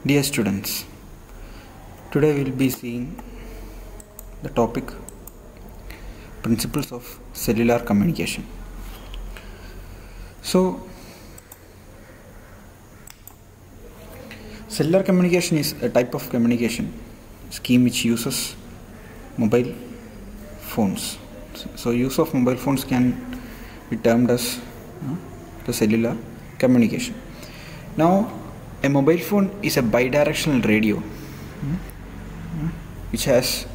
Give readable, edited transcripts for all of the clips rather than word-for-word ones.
Dear students, today we will be seeing the topic Principles of Cellular Communication. So, cellular communication is a type of communication scheme which uses mobile phones. So, use of mobile phones can be termed as the cellular communication. Now, a mobile phone is a bidirectional radio which has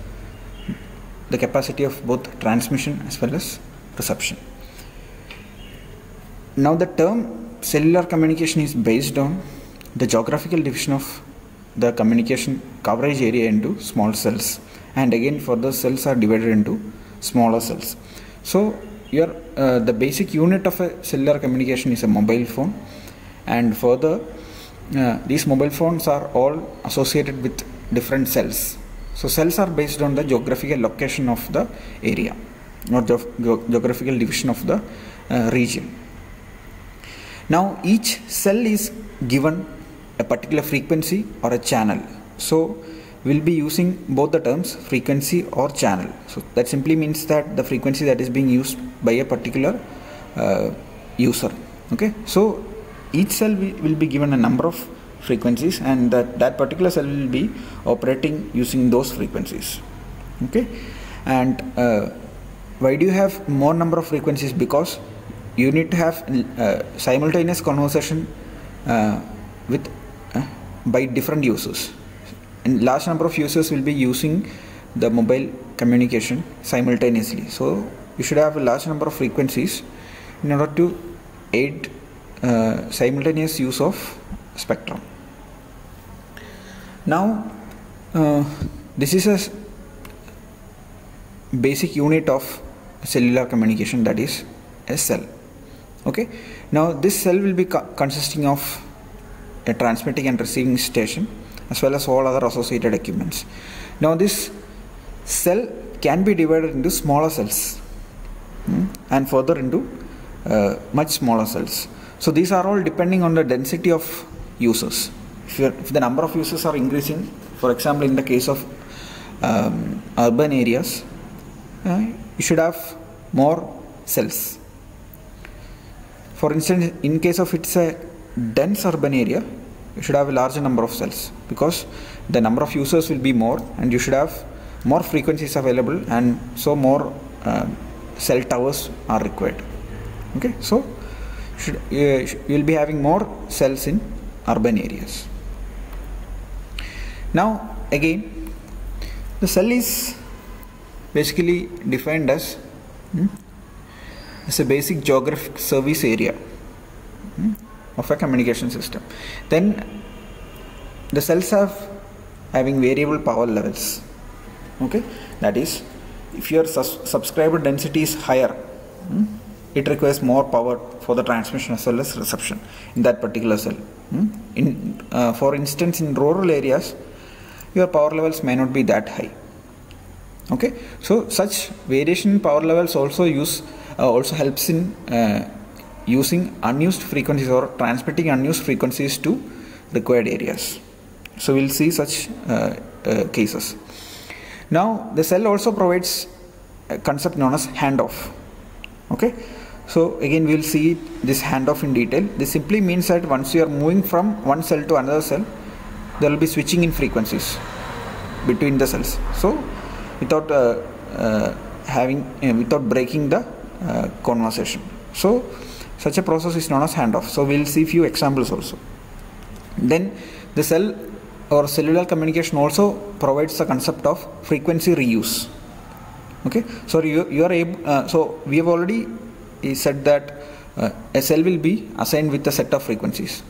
the capacity of both transmission as well as reception. Now the term cellular communication is based on the geographical division of the communication coverage area into small cells, and again further cells are divided into smaller cells. So the basic unit of a cellular communication is a mobile phone, and further these mobile phones are all associated with different cells. So cells are based on the geographical location of the area or geographical division of the region. Now each cell is given a particular frequency or a channel. So we'll be using both the terms frequency or channel. So that simply means that the frequency that is being used by a particular user. Okay, so each cell will be given a number of frequencies, and that particular cell will be operating using those frequencies. Okay, and why do you have more number of frequencies? Because you need to have simultaneous conversation with by different users, and large number of users will be using the mobile communication simultaneously. So you should have a large number of frequencies in order to aid simultaneous use of spectrum. Now this is a basic unit of cellular communication, that is a cell. Okay, now this cell will be consisting of a transmitting and receiving station as well as all other associated equipments. Now this cell can be divided into smaller cells and further into much smaller cells. So these are all depending on the density of users. If the number of users are increasing, for example in the case of urban areas, you should have more cells. For instance, in case of it's a dense urban area, you should have a larger number of cells because the number of users will be more, and you should have more frequencies available, and so more cell towers are required. Okay, so you will be having more cells in urban areas. Now again, the cell is basically defined as a basic geographic service area of a communication system. Then the cells having variable power levels. Okay, that is, if your subscriber density is higher, it requires more power for the transmission as well as reception in that particular cell. For instance, in rural areas, your power levels may not be that high. Okay, so such variation in power levels also helps in using unused frequencies or transmitting unused frequencies to required areas. So we'll see such cases. Now the cell also provides a concept known as handoff. Okay, so again we will see this handoff in detail. This simply means that once you are moving from one cell to another cell, there will be switching in frequencies between the cells. So without without breaking the conversation. So such a process is known as handoff. So we will see few examples also. Then the cell or cellular communication also provides the concept of frequency reuse. Okay, so you are able. So we have already said that a cell will be assigned with a set of frequencies.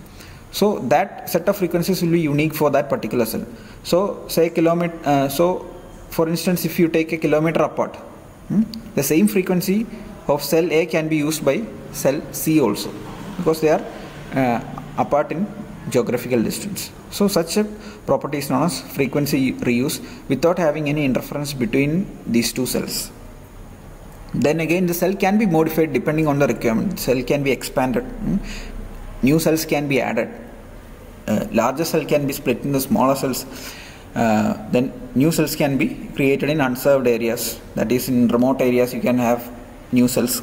So that set of frequencies will be unique for that particular cell. So say kilometer. So for instance, if you take a kilometer apart, the same frequency of cell A can be used by cell C also, because they are apart in geographical distance. So such a property is known as frequency reuse without having any interference between these two cells. Then again, the cell can be modified depending on the requirement. Cell can be expanded, new cells can be added larger cell can be split into smaller cells, then new cells can be created in unserved areas, that is in remote areas you can have new cells.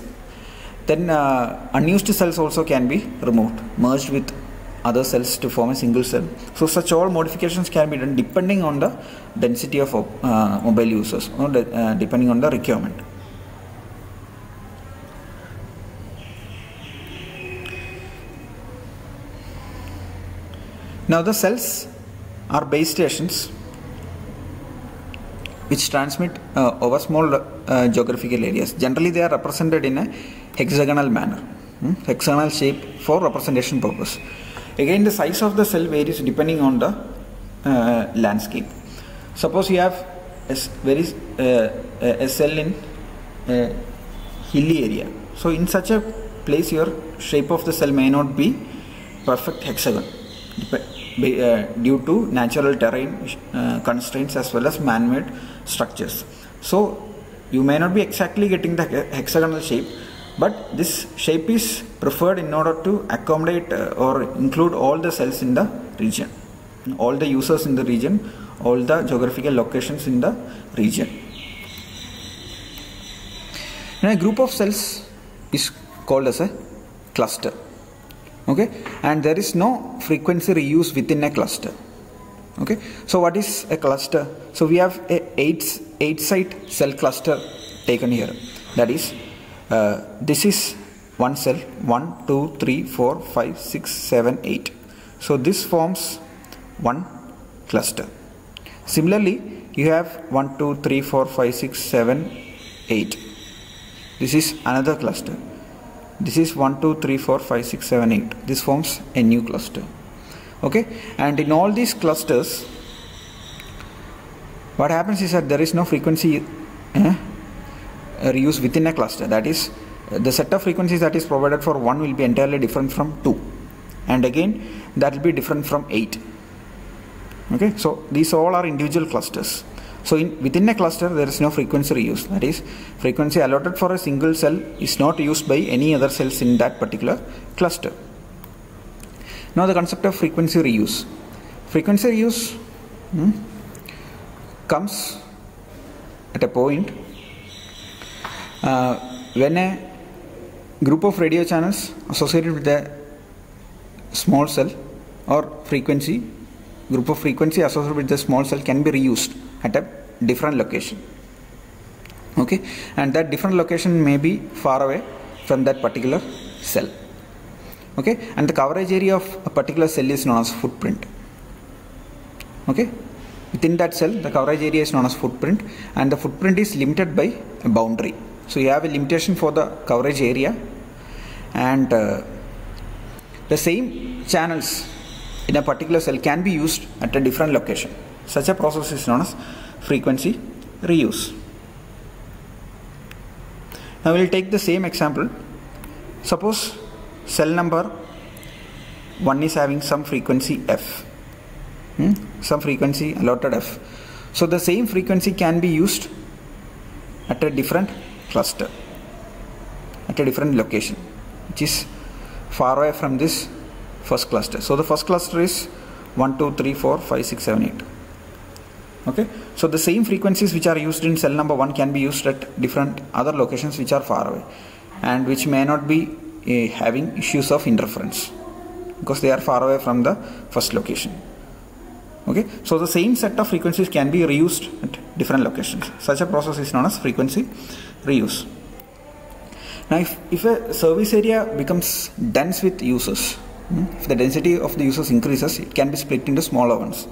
Then unused cells also can be removed, merged with other cells to form a single cell. So such all modifications can be done depending on the density of mobile users, or depending on the requirement. Now the cells are base stations which transmit over small geographical areas. Generally they are represented in a hexagonal manner, hexagonal shape for representation purpose. Again, the size of the cell varies depending on the landscape. Suppose you have a cell in a hilly area. So in such a place your shape of the cell may not be perfect hexagon due to natural terrain constraints as well as man-made structures. So you may not be exactly getting the hexagonal shape, but this shape is preferred in order to accommodate or include all the cells in the region, all the users in the region, all the geographical locations in the region. Now a group of cells is called as a cluster. Okay, and there is no frequency reuse within a cluster. Okay, so what is a cluster? So we have a 8-site cell cluster taken here. That is, this is one cell, 1, 2, 3, 4, 5, 6, 7, 8. So this forms one cluster. Similarly, you have 1, 2, 3, 4, 5, 6, 7, 8. This is another cluster. This is 1, 2, 3, 4, 5, 6, 7, 8. This forms a new cluster. Okay, and in all these clusters, what happens is that there is no frequency reuse within a cluster. That is, the set of frequencies that is provided for 1 will be entirely different from 2, and again that will be different from 8. Okay, so these all are individual clusters. So within a cluster there is no frequency reuse. That is, frequency allotted for a single cell is not used by any other cells in that particular cluster. Now the concept of frequency reuse. Frequency reuse comes at a point when a group of radio channels associated with a small cell or frequency, group of frequency associated with the small cell can be reused at a different location. Okay, and that different location may be far away from that particular cell. Okay, and the coverage area of a particular cell is known as footprint. Okay, within that cell the coverage area is known as footprint, and the footprint is limited by a boundary. So you have a limitation for the coverage area, and the same channels in a particular cell can be used at a different location. Such a process is known as frequency reuse. Now we will take the same example. Suppose cell number 1 is having some frequency f, some frequency allotted f. So the same frequency can be used at a different cluster, at a different location, which is far away from this first cluster. So the first cluster is 1, 2, 3, 4, 5, 6, 7, 8. Okay, so the same frequencies which are used in cell number 1 can be used at different other locations which are far away and which may not be having issues of interference because they are far away from the first location. Okay, so the same set of frequencies can be reused at different locations. Such a process is known as frequency reuse. Now if a service area becomes dense with users, if the density of the users increases, it can be split into smaller ones.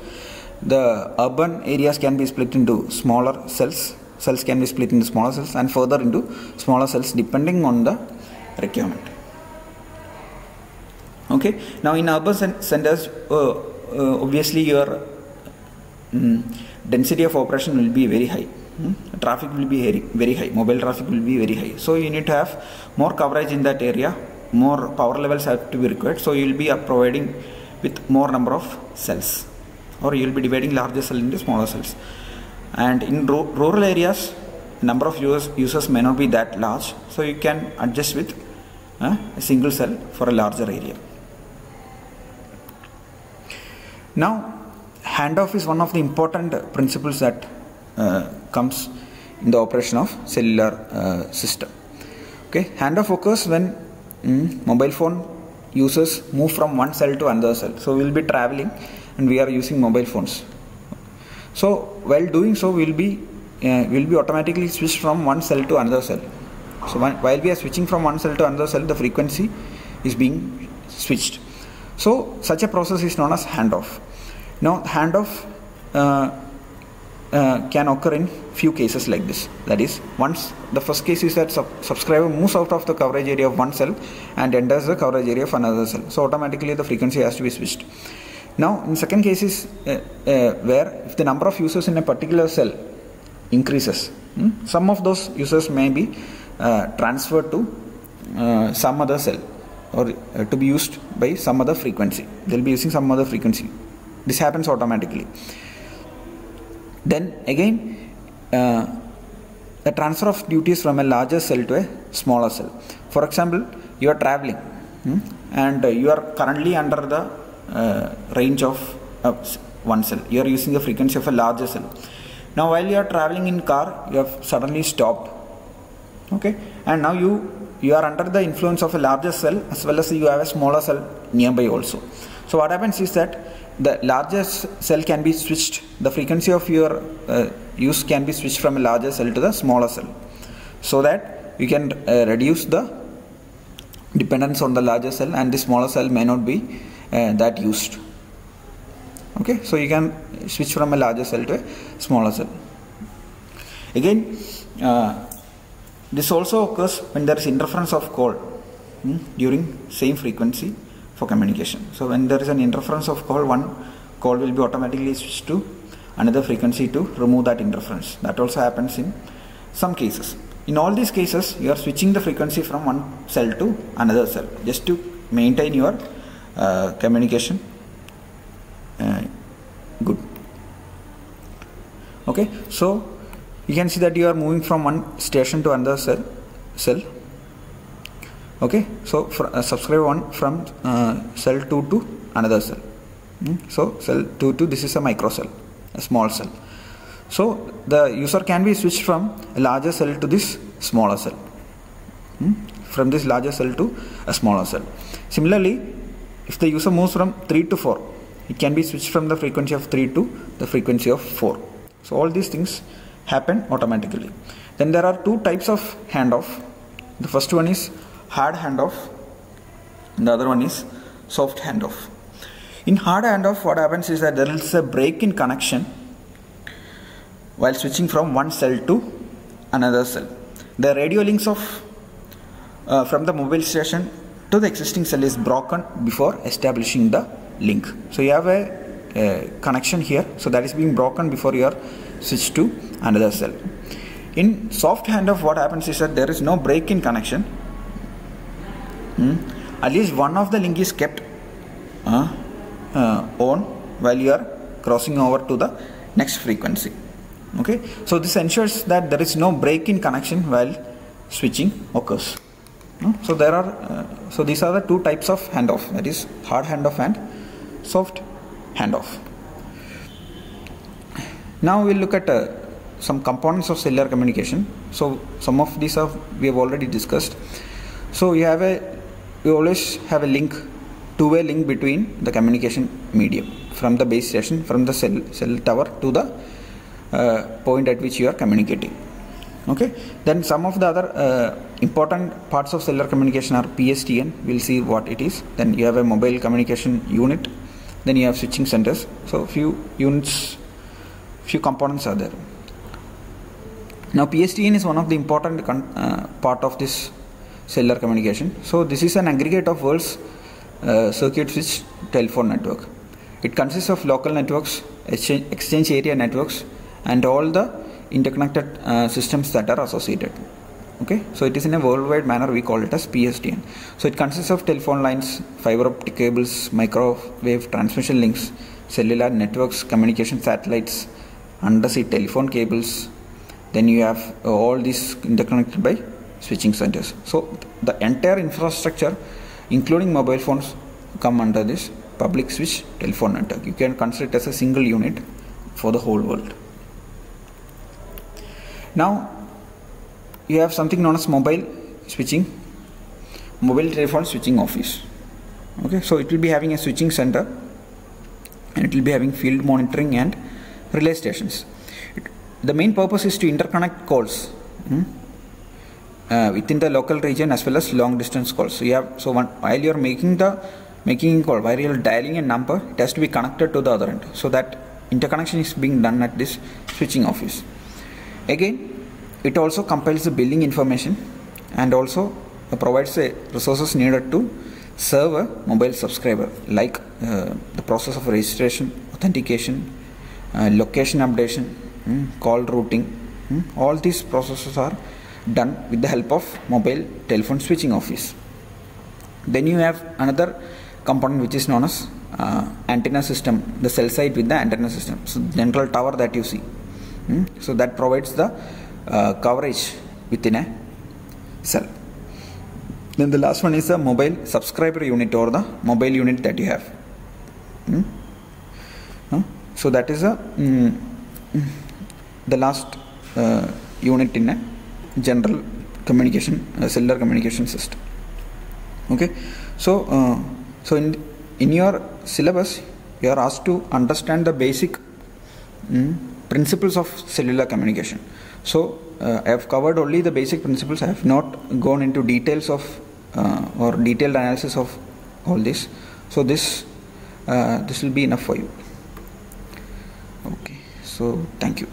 The urban areas can be split into smaller cells, cells can be split into smaller cells, and further into smaller cells depending on the requirement. Okay, now in urban centers, obviously your density of operation will be very high. Traffic will be very high, mobile traffic will be very high. So you need to have more coverage in that area, more power levels have to be required. So you will be providing with more number of cells, or you will be dividing larger cells into smaller cells. And in rural areas, number of users may not be that large, so you can adjust with a single cell for a larger area. Now, handoff is one of the important principles that comes in the operation of cellular system. Okay, handoff occurs when mobile phone users move from one cell to another cell. So we will be traveling and we are using mobile phones. So while doing so, we will be automatically switched from one cell to another cell. So while we are switching from one cell to another cell, the frequency is being switched. So such a process is known as handoff. Now handoff can occur in few cases like this. That is, once the first case is that subscriber moves out of the coverage area of one cell and enters the coverage area of another cell. So automatically the frequency has to be switched. Now in second case is where if the number of users in a particular cell increases, some of those users may be transferred to some other cell or to be used by some other frequency. They will be using some other frequency. This happens automatically. Then again, the transfer of duties from a larger cell to a smaller cell. For example, you are traveling and you are currently under the range of one cell. You are using the frequency of a larger cell. Now while you are traveling in car, you have suddenly stopped. Okay, and now you are under the influence of a larger cell as well as you have a smaller cell nearby also. So what happens is that the largest cell can be switched, the frequency of your use can be switched from a larger cell to the smaller cell, so that you can reduce the dependence on the larger cell and the smaller cell may not be that used. Okay, so you can switch from a larger cell to a smaller cell. Again, this also occurs when there is interference of call during same frequency for communication. So when there is an interference of call, one call will be automatically switched to another frequency to remove that interference. That also happens in some cases. In all these cases, you are switching the frequency from one cell to another cell just to maintain your communication good. Okay, so you can see that you are moving from one station to another cell. Okay, so subscriber 1 from cell 2 to another cell. So cell 2 to this is a micro cell, a small cell. So the user can be switched from a larger cell to this smaller cell, from this larger cell to a smaller cell. Similarly, if the user moves from 3 to 4, it can be switched from the frequency of 3 to the frequency of 4. So all these things happen automatically. Then there are two types of handoff. The first one is hard handoff, and the other one is soft handoff. In hard handoff, what happens is that there is a break in connection while switching from one cell to another cell. The radio links of from the mobile station to the existing cell is broken before establishing the link. So you have a connection here, so that is being broken before you are switched to another cell. In soft handoff, what happens is that there is no break in connection. At least one of the link is kept on while you are crossing over to the next frequency. Okay, so this ensures that there is no break in connection while switching occurs. So there are so these are the two types of handoff, that is hard handoff and soft handoff. Now we'll look at some components of cellular communication. So some of these we have already discussed. So we always have a link, two-way link between the communication medium from the base station, from the cell tower to the point at which you are communicating. Okay, then some of the other important parts of cellular communication are PSTN. We'll see what it is. Then you have a mobile communication unit. Then you have switching centers. So few units, few components are there. Now PSTN is one of the important part of this cellular communication. So this is an aggregate of world's circuit switch telephone network. It consists of local networks, exchange area networks, and all the interconnected systems that are associated. Okay, so it is in a worldwide manner, we call it as PSTN. So it consists of telephone lines, fiber optic cables, microwave transmission links, cellular networks, communication satellites, undersea telephone cables. Then you have all these interconnected by switching centers. So the entire infrastructure, including mobile phones, come under this public switch telephone network. You can consider it as a single unit for the whole world. Now you have something known as mobile telephone switching office. Okay, so it will be having a switching center, and it will be having field monitoring and relay stations. The main purpose is to interconnect calls within the local region as well as long distance calls. So while you are making a call, while you are dialing a number, it has to be connected to the other end. So that interconnection is being done at this switching office. Again, it also compiles the billing information and also provides the resources needed to serve a mobile subscriber, like the process of registration, authentication, location updation, call routing. All these processes are done with the help of mobile telephone switching office. Then you have another component which is known as antenna system, the cell site with the antenna system. So general tower that you see, so that provides the coverage within a cell. Then the last one is the mobile subscriber unit, or the mobile unit that you have. So that is the last unit in a general communication, cellular communication system. Okay, so in your syllabus you are asked to understand the basic principles of cellular communication. So I have covered only the basic principles. I have not gone into details of or detailed analysis of all this. So this will be enough for you. Okay, so thank you.